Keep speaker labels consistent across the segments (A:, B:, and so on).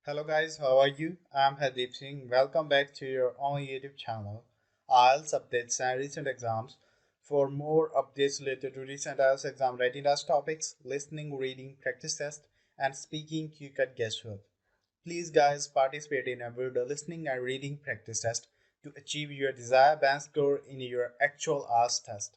A: Hello guys, how are you? I'm Hardeep Singh. Welcome back to your own YouTube channel, IELTS updates and recent exams. For more updates related to recent IELTS exam writing test topics, listening, reading, practice test, and speaking quick at guesswork. Please guys participate in our listening and reading practice test to achieve your desired band score in your actual IELTS test.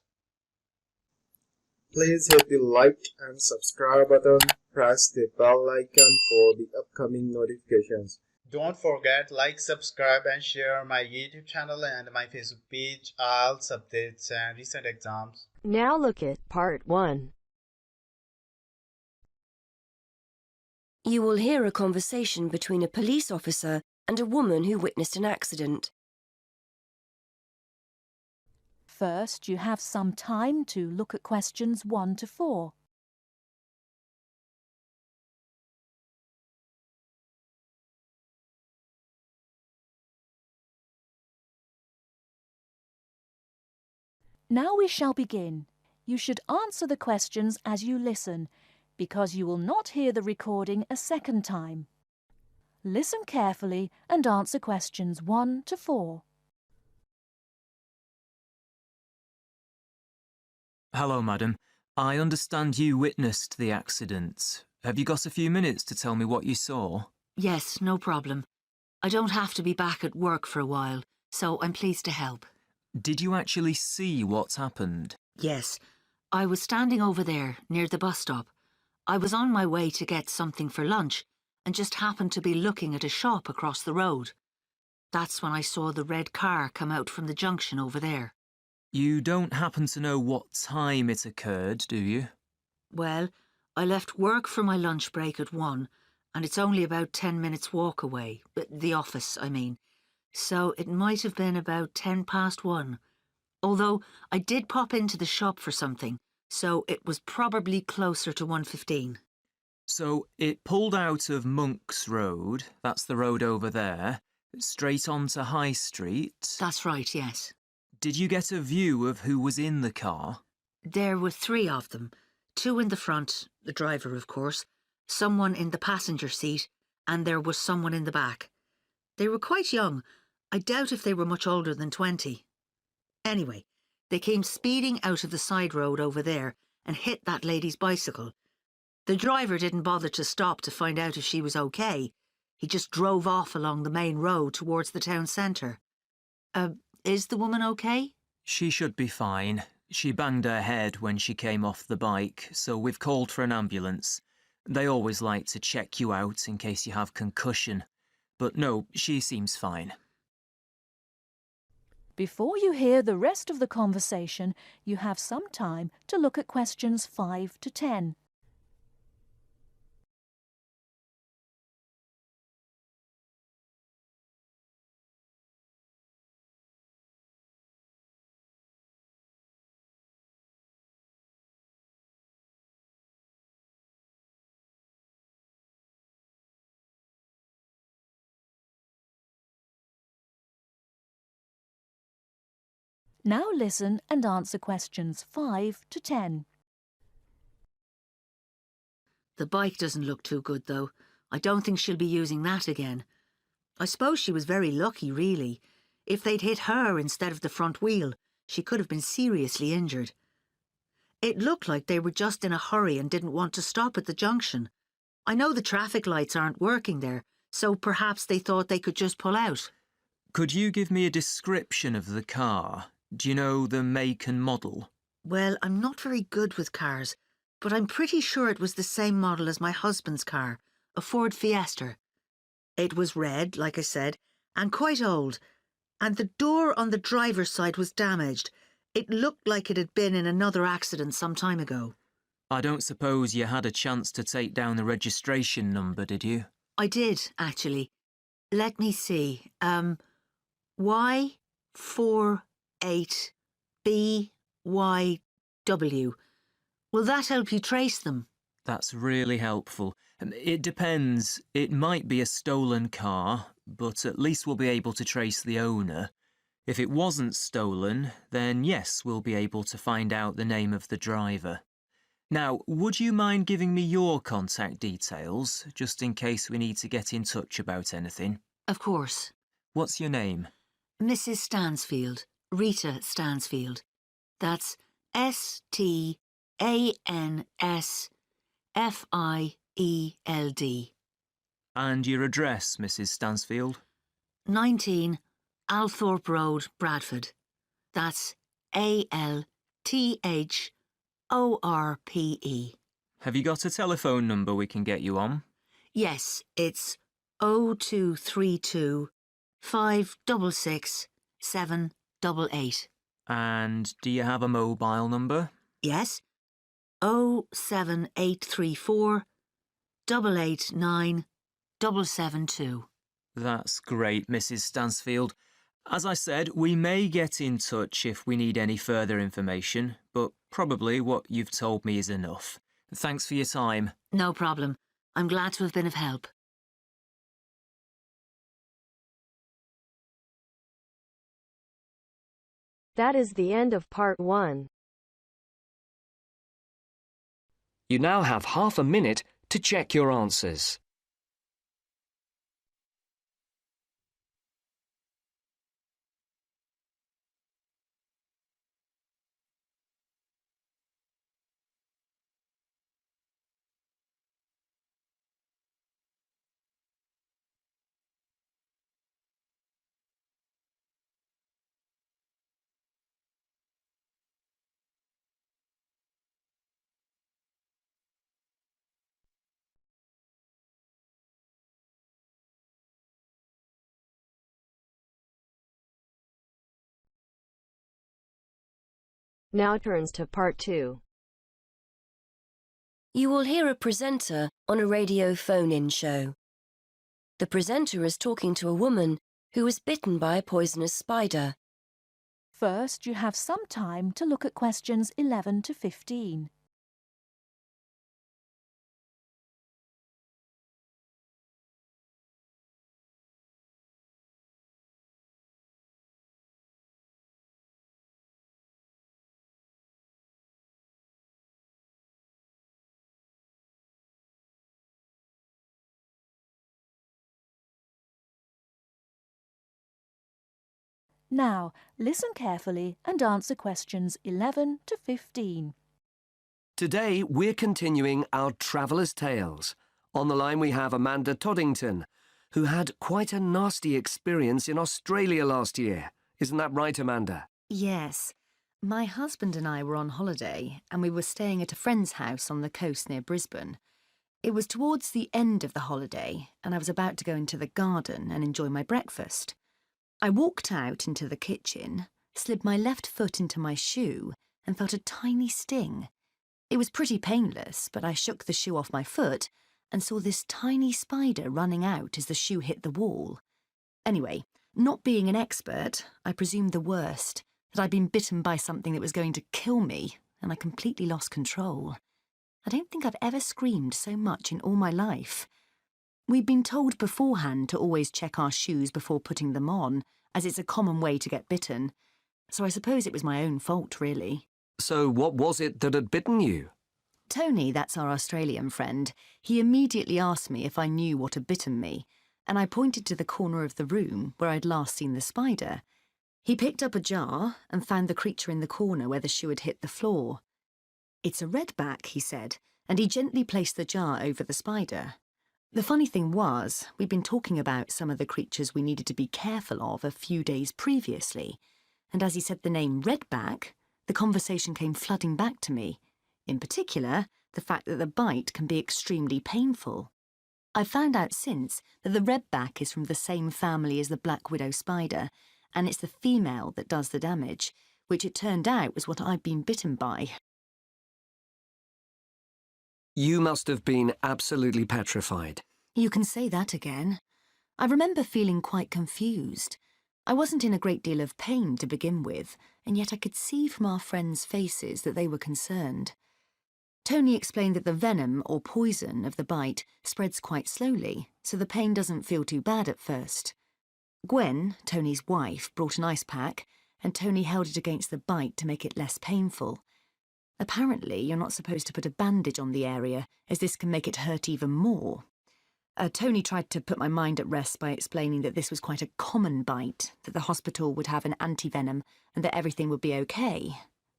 B: Please hit the like and subscribe button. Press the bell icon for the upcoming notifications.
A: Don't forget like, subscribe and share my YouTube channel and my Facebook page, IELTS updates and recent exams.
C: Now look at Part 1.
D: You will hear a conversation between a police officer and a woman who witnessed an accident.
E: First, you have some time to look at questions 1 to 4. Now we shall begin. You should answer the questions as you listen, because you will not hear the recording a second time. Listen carefully and answer questions 1 to 4.
F: Hello, madam. I understand you witnessed the accident. Have you got a few minutes to tell me what you saw?
G: Yes, no problem. I don't have to be back at work for a while, so I'm pleased to help.
F: Did you actually see what happened?
G: Yes, I was standing over there, near the bus stop. I was on my way to get something for lunch, and just happened to be looking at a shop across the road. That's when I saw the red car come out from the junction over there.
F: You don't happen to know what time it occurred, do you?
G: Well, I left work for my lunch break at 1, and it's only about 10 minutes walk away, the office, I mean. So it might have been about 10 past 1. Although I did pop into the shop for something, so it was probably closer to 1:15.
F: So it pulled out of Monk's Road, that's the road over there, straight onto High Street.
G: That's right, yes.
F: Did you get a view of who was in the car?
G: There were 3 of them. 2 in the front, the driver of course, someone in the passenger seat, and there was someone in the back. They were quite young. I doubt if they were much older than 20. Anyway, they came speeding out of the side road over there and hit that lady's bicycle. The driver didn't bother to stop to find out if she was okay. He just drove off along the main road towards the town centre. Is the woman okay?
F: She should be fine. She banged her head when she came off the bike, so we've called for an ambulance. They always like to check you out in case you have concussion. But no, she seems fine.
E: Before you hear the rest of the conversation, you have some time to look at questions 5 to 10. Now listen and answer questions 5 to 10.
G: The bike doesn't look too good, though. I don't think she'll be using that again. I suppose she was very lucky, really. If they'd hit her instead of the front wheel, she could have been seriously injured. It looked like they were just in a hurry and didn't want to stop at the junction. I know the traffic lights aren't working there, so perhaps they thought they could just pull out.
F: Could you give me a description of the car? Do you know the make and model?
G: Well, I'm not very good with cars, but I'm pretty sure it was the same model as my husband's car, a Ford Fiesta. It was red, like I said, and quite old, and the door on the driver's side was damaged. It looked like it had been in another accident some time ago.
F: I don't suppose you had a chance to take down the registration number, did you?
G: I did, actually. Let me see. Y48BYW. Will that help you trace them?
F: That's really helpful. It depends. It might be a stolen car, but at least we'll be able to trace the owner. If it wasn't stolen, then yes, we'll be able to find out the name of the driver. Now, would you mind giving me your contact details, just in case we need to get in touch about anything?
G: Of course.
F: What's your name?
G: Mrs. Stansfield. Rita Stansfield. That's Stansfield.
F: And your address, Mrs. Stansfield?
G: 19 Althorpe Road, Bradford. That's ALTHORPE.
F: Have you got a telephone number we can get you on?
G: Yes, it's 0232 566 788.
F: And do you have a mobile number?
G: Yes, 07834 889 772.
F: That's great, Mrs. Stansfield. As I said, we may get in touch if we need any further information, but probably what you've told me is enough. Thanks for your time.
G: No problem. I'm glad to have been of help.
C: That is the end of part 1.
H: You now have half a minute to check your answers.
C: Now turns to part 2.
D: You will hear a presenter on a radio phone-in show. The presenter is talking to a woman who was bitten by a poisonous spider.
E: First, you have some time to look at questions 11 to 15. Now, listen carefully and answer questions 11 to 15.
H: Today, we're continuing our Traveller's Tales. On the line we have Amanda Toddington, who had quite a nasty experience in Australia last year. Isn't that right, Amanda?
I: Yes. My husband and I were on holiday and we were staying at a friend's house on the coast near Brisbane. It was towards the end of the holiday and I was about to go into the garden and enjoy my breakfast. I walked out into the kitchen, slid my left foot into my shoe and felt a tiny sting. It was pretty painless, but I shook the shoe off my foot and saw this tiny spider running out as the shoe hit the wall. Anyway, not being an expert, I presumed the worst, that I'd been bitten by something that was going to kill me, and I completely lost control. I don't think I've ever screamed so much in all my life. We'd been told beforehand to always check our shoes before putting them on, as it's a common way to get bitten. So I suppose it was my own fault, really.
H: So what was it that had bitten you?
I: Tony, that's our Australian friend, he immediately asked me if I knew what had bitten me, and I pointed to the corner of the room where I'd last seen the spider. He picked up a jar and found the creature in the corner where the shoe had hit the floor. "It's a redback," he said, and he gently placed the jar over the spider. The funny thing was, we'd been talking about some of the creatures we needed to be careful of a few days previously, and as he said the name redback, the conversation came flooding back to me. In particular, the fact that the bite can be extremely painful. I've found out since that the redback is from the same family as the black widow spider, and it's the female that does the damage, which it turned out was what I'd been bitten by.
H: You must have been absolutely petrified.
I: You can say that again. I remember feeling quite confused. I wasn't in a great deal of pain to begin with, and yet I could see from our friends' faces that they were concerned. Tony explained that the venom or poison of the bite spreads quite slowly, so the pain doesn't feel too bad at first. Gwen, Tony's wife, brought an ice pack, and Tony held it against the bite to make it less painful. Apparently, you're not supposed to put a bandage on the area, as this can make it hurt even more. Tony tried to put my mind at rest by explaining that this was quite a common bite, that the hospital would have an antivenom and that everything would be okay.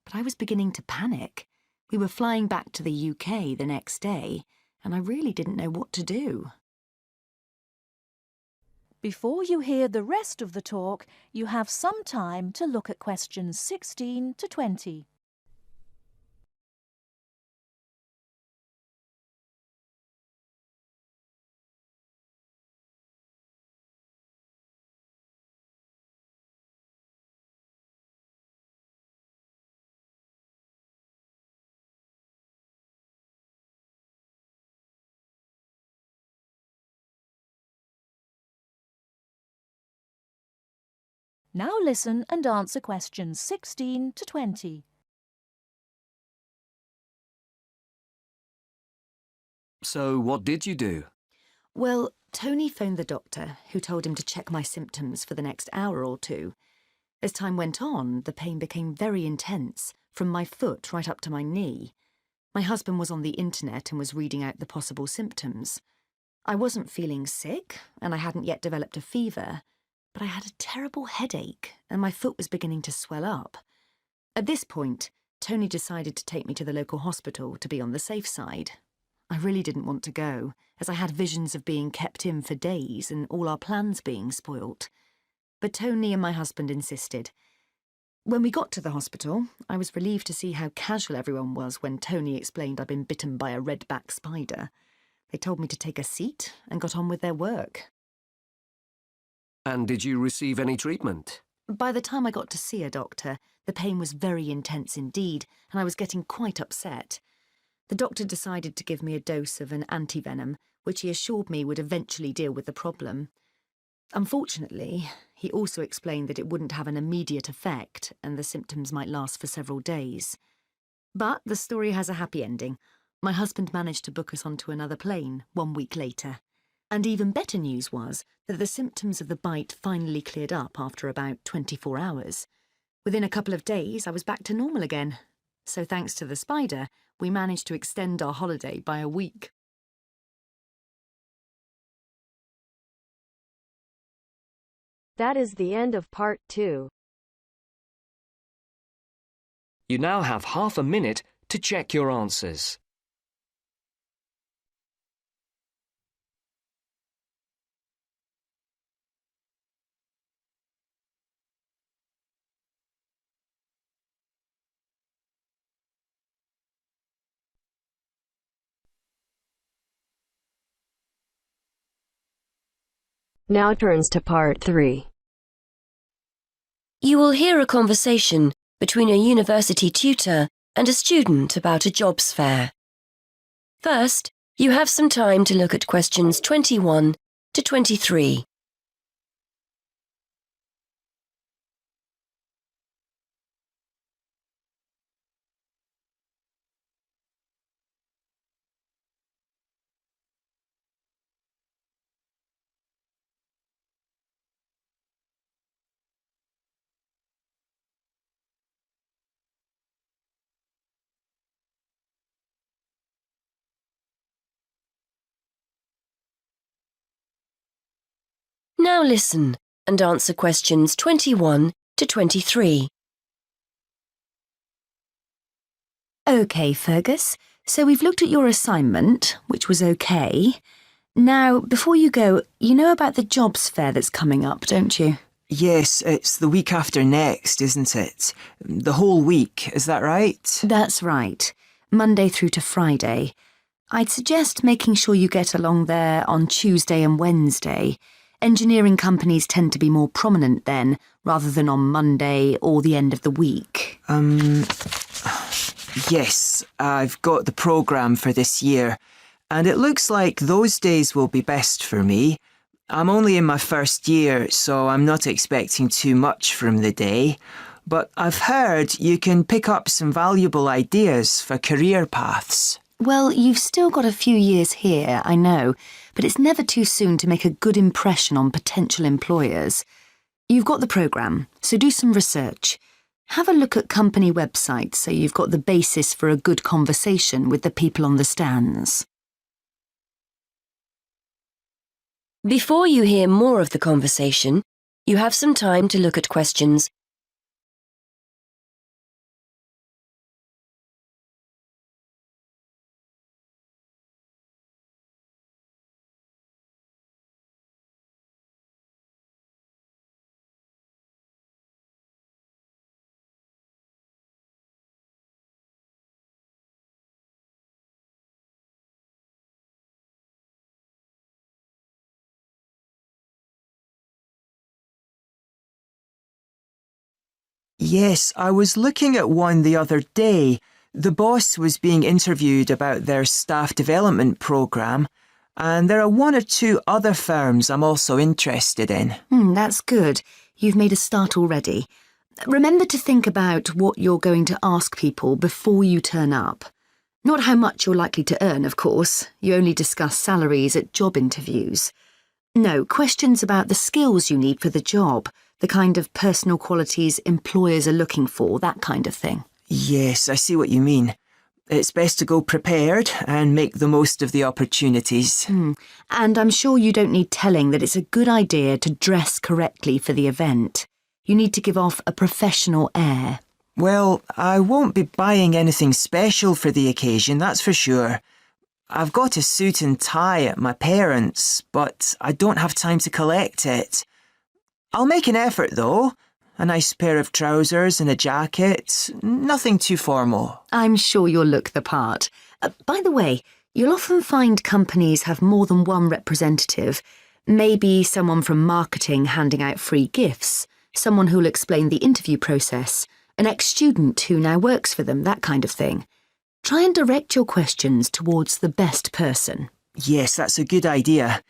I: But I was beginning to panic. We were flying back to the UK the next day, and I really didn't know what to do.
E: Before you hear the rest of the talk, you have some time to look at questions 16 to 20. Now listen and answer questions 16 to 20.
H: So what did you do?
I: Well, Tony phoned the doctor, who told him to check my symptoms for the next hour or two. As time went on, the pain became very intense, from my foot right up to my knee. My husband was on the internet and was reading out the possible symptoms. I wasn't feeling sick, and I hadn't yet developed a fever, but I had a terrible headache, and my foot was beginning to swell up. At this point, Tony decided to take me to the local hospital to be on the safe side. I really didn't want to go, as I had visions of being kept in for days and all our plans being spoilt. But Tony and my husband insisted. When we got to the hospital, I was relieved to see how casual everyone was when Tony explained I'd been bitten by a redback spider. They told me to take a seat and got on with their work.
H: And did you receive any treatment?
I: By the time I got to see a doctor, the pain was very intense indeed, and I was getting quite upset. The doctor decided to give me a dose of an antivenom, which he assured me would eventually deal with the problem. Unfortunately, he also explained that it wouldn't have an immediate effect and the symptoms might last for several days. But the story has a happy ending. My husband managed to book us onto another plane 1 week later. And even better news was that the symptoms of the bite finally cleared up after about 24 hours. Within a couple of days, I was back to normal again. So thanks to the spider, we managed to extend our holiday by a week.
C: That is the end of part 2.
H: You now have half a minute to check your answers.
C: Now turns to part 3.
D: You will hear a conversation between a university tutor and a student about a jobs fair. First, you have some time to look at questions 21 to 23. Now listen and answer questions 21 to 23.
I: OK, Fergus, so we've looked at your assignment, which was OK. Now, before you go, you know about the jobs fair that's coming up, don't you?
J: Yes, it's the week after next, isn't it? The whole week, is that right?
I: That's right. Monday through to Friday. I'd suggest making sure you get along there on Tuesday and Wednesday. Engineering companies tend to be more prominent then, rather than on Monday or the end of the week.
J: Yes, I've got the programme for this year, and it looks like those days will be best for me. I'm only in my first year, so I'm not expecting too much from the day. But I've heard you can pick up some valuable ideas for career paths.
I: Well, you've still got a few years here, I know, but it's never too soon to make a good impression on potential employers. You've got the programme, so do some research. Have a look at company websites so you've got the basis for a good conversation with the people on the stands.
D: Before you hear more of the conversation, you have some time to look at questions
J: Yes, I was looking at one the other day. The boss was being interviewed about their staff development programme, and there are one or two other firms I'm also interested in.
I: That's good. You've made a start already. Remember to think about what you're going to ask people before you turn up. Not how much you're likely to earn, of course. You only discuss salaries at job interviews. No, questions about the skills you need for the job, the kind of personal qualities employers are looking for, that kind of thing.
J: Yes, I see what you mean. It's best to go prepared and make the most of the opportunities.
I: And I'm sure you don't need telling that it's a good idea to dress correctly for the event. You need to give off a professional air.
J: Well, I won't be buying anything special for the occasion, that's for sure. I've got a suit and tie at my parents', but I don't have time to collect it. I'll make an effort, though. A nice pair of trousers and a jacket. Nothing too formal.
I: I'm sure you'll look the part. By the way, you'll often find companies have more than one representative. Maybe someone from marketing handing out free gifts, someone who'll explain the interview process, an ex-student who now works for them, that kind of thing. Try and direct your questions towards the best person.
J: Yes, that's a good idea.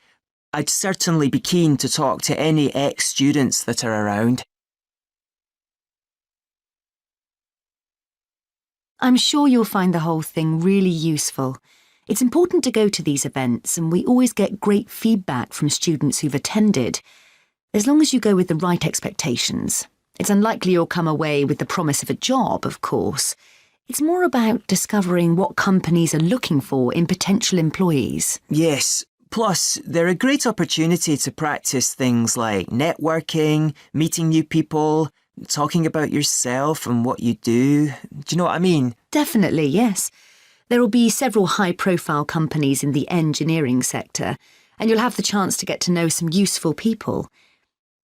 J: I'd certainly be keen to talk to any ex-students that are around.
I: I'm sure you'll find the whole thing really useful. It's important to go to these events, and we always get great feedback from students who've attended. As long as you go with the right expectations. It's unlikely you'll come away with the promise of a job, of course. It's more about discovering what companies are looking for in potential employees.
J: Yes, plus they're a great opportunity to practice things like networking, meeting new people, talking about yourself and what you do. Do you know what I mean?
I: Definitely, yes. There will be several high-profile companies in the engineering sector, and you'll have the chance to get to know some useful people.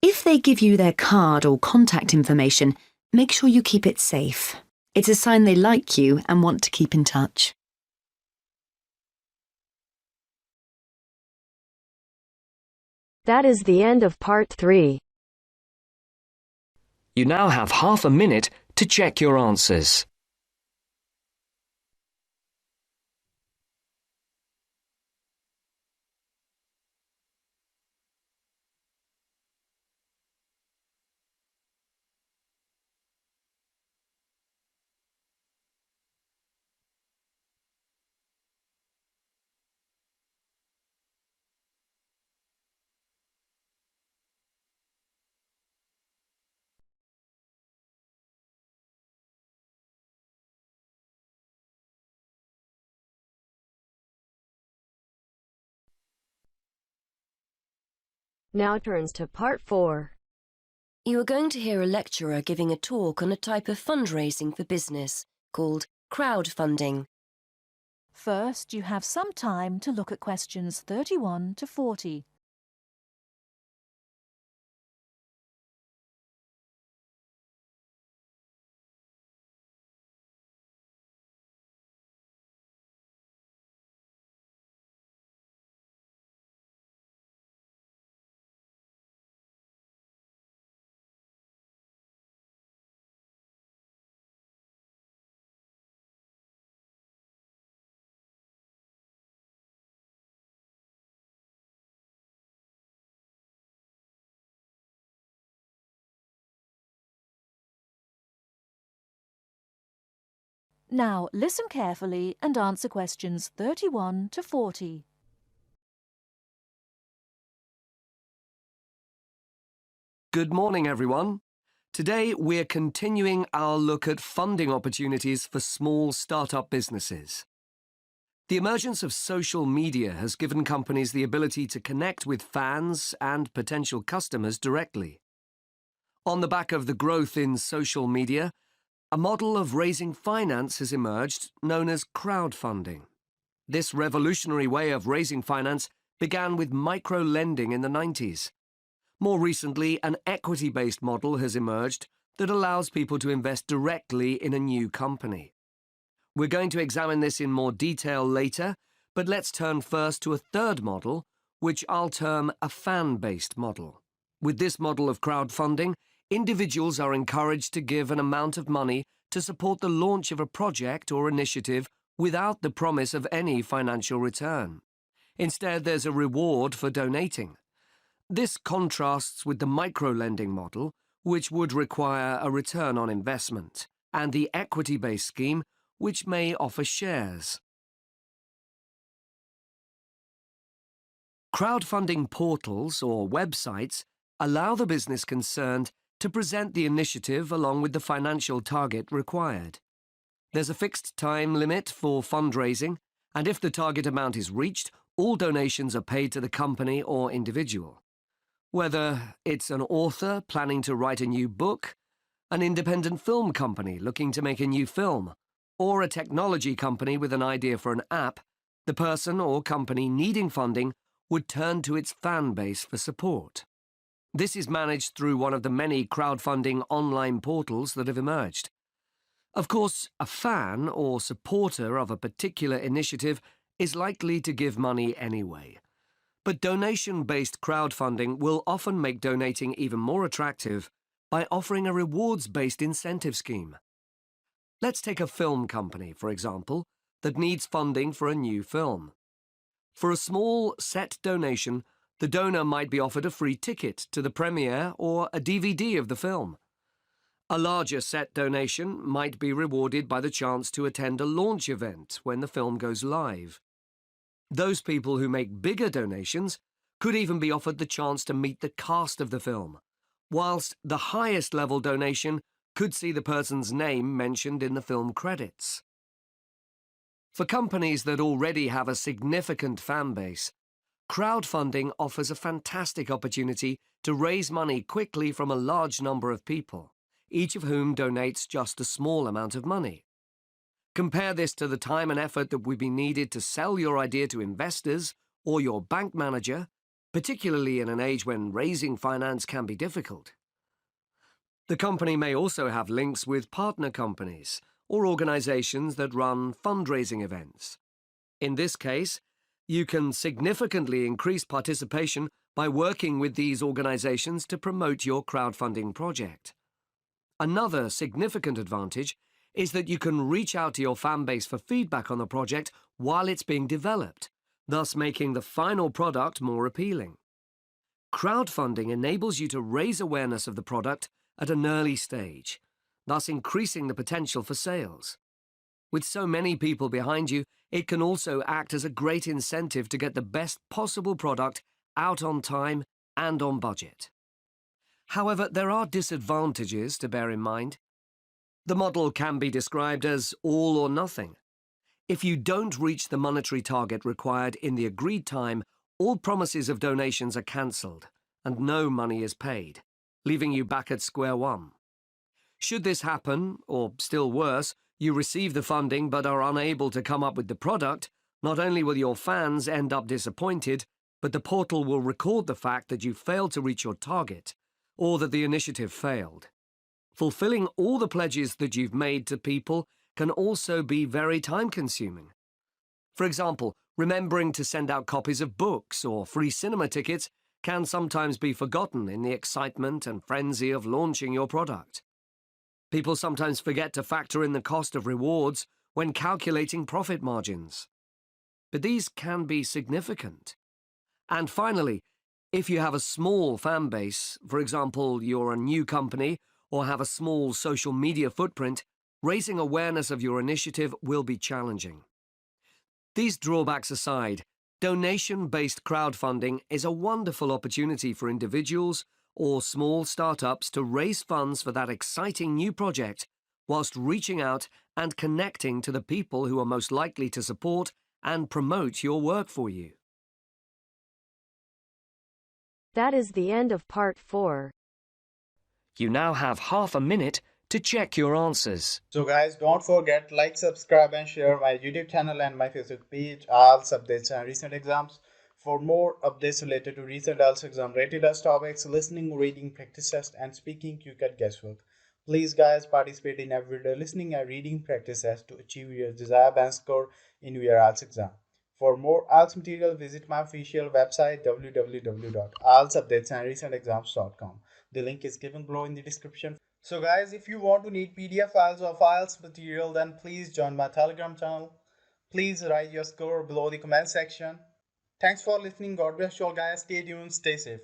I: If they give you their card or contact information, make sure you keep it safe. It's a sign they like you and want to keep in touch.
C: That is the end of part 3.
H: You now have half a minute to check your answers.
C: Now turns to part 4.
D: You are going to hear a lecturer giving a talk on a type of fundraising for business called crowdfunding.
E: First, you have some time to look at questions 31 to 40. Now, listen carefully and answer questions 31 to 40.
H: Good morning, everyone. Today, we're continuing our look at funding opportunities for small startup businesses. The emergence of social media has given companies the ability to connect with fans and potential customers directly. On the back of the growth in social media, a model of raising finance has emerged known as crowdfunding. This revolutionary way of raising finance began with micro-lending in the 90s. More recently, an equity-based model has emerged that allows people to invest directly in a new company. We're going to examine this in more detail later, but let's turn first to a third model, which I'll term a fan-based model. With this model of crowdfunding, individuals are encouraged to give an amount of money to support the launch of a project or initiative without the promise of any financial return. Instead, there's a reward for donating. This contrasts with the micro-lending model, which would require a return on investment, and the equity-based scheme, which may offer shares. Crowdfunding portals or websites allow the business concerned to present the initiative along with the financial target required. There's a fixed time limit for fundraising, and if the target amount is reached, all donations are paid to the company or individual. Whether it's an author planning to write a new book, an independent film company looking to make a new film, or a technology company with an idea for an app, the person or company needing funding would turn to its fan base for support. This is managed through one of the many crowdfunding online portals that have emerged. Of course, a fan or supporter of a particular initiative is likely to give money anyway. But donation-based crowdfunding will often make donating even more attractive by offering a rewards-based incentive scheme. Let's take a film company, for example, that needs funding for a new film. For a small set donation, the donor might be offered a free ticket to the premiere or a DVD of the film. A larger set donation might be rewarded by the chance to attend a launch event when the film goes live. Those people who make bigger donations could even be offered the chance to meet the cast of the film, whilst the highest level donation could see the person's name mentioned in the film credits. For companies that already have a significant fan base, crowdfunding offers a fantastic opportunity to raise money quickly from a large number of people, each of whom donates just a small amount of money. Compare this to the time and effort that would be needed to sell your idea to investors or your bank manager, particularly in an age when raising finance can be difficult. The company may also have links with partner companies or organizations that run fundraising events. In this case, you can significantly increase participation by working with these organizations to promote your crowdfunding project. Another significant advantage is that you can reach out to your fan base for feedback on the project while it's being developed, thus making the final product more appealing. Crowdfunding enables you to raise awareness of the product at an early stage, thus increasing the potential for sales. With so many people behind you, it can also act as a great incentive to get the best possible product out on time and on budget. However, there are disadvantages to bear in mind. The model can be described as all or nothing. If you don't reach the monetary target required in the agreed time, all promises of donations are cancelled and no money is paid, leaving you back at square one. Should this happen, or still worse, you receive the funding but are unable to come up with the product, not only will your fans end up disappointed, but the portal will record the fact that you failed to reach your target, or that the initiative failed. Fulfilling all the pledges that you've made to people can also be very time-consuming. For example, remembering to send out copies of books or free cinema tickets can sometimes be forgotten in the excitement and frenzy of launching your product. People sometimes forget to factor in the cost of rewards when calculating profit margins. But these can be significant. And finally, if you have a small fan base, for example, you're a new company or have a small social media footprint, raising awareness of your initiative will be challenging. These drawbacks aside, donation-based crowdfunding is a wonderful opportunity for individuals, or small startups to raise funds for that exciting new project, whilst reaching out and connecting to the people who are most likely to support and promote your work for you.
C: That is the end of part 4.
H: You now have half a minute to check your answers.
A: So guys, don't forget like, subscribe and share my YouTube channel and my Facebook page, IELTS updates and recent exams. For more updates related to recent IELTS exam rated as topics, listening, reading, practice test and speaking, you get guesswork. Please guys, participate in everyday listening and reading practice test to achieve your desired band score in your IELTS exam. For more IELTS material, visit my official website www.ieltsupdatesandrecentexams.com. The link is given below in the description. So guys, if you want to need PDF files of IELTS material, then please join my Telegram channel. Please write your score below the comment section. Thanks for listening. God bless you all guys. Stay tuned. Stay safe.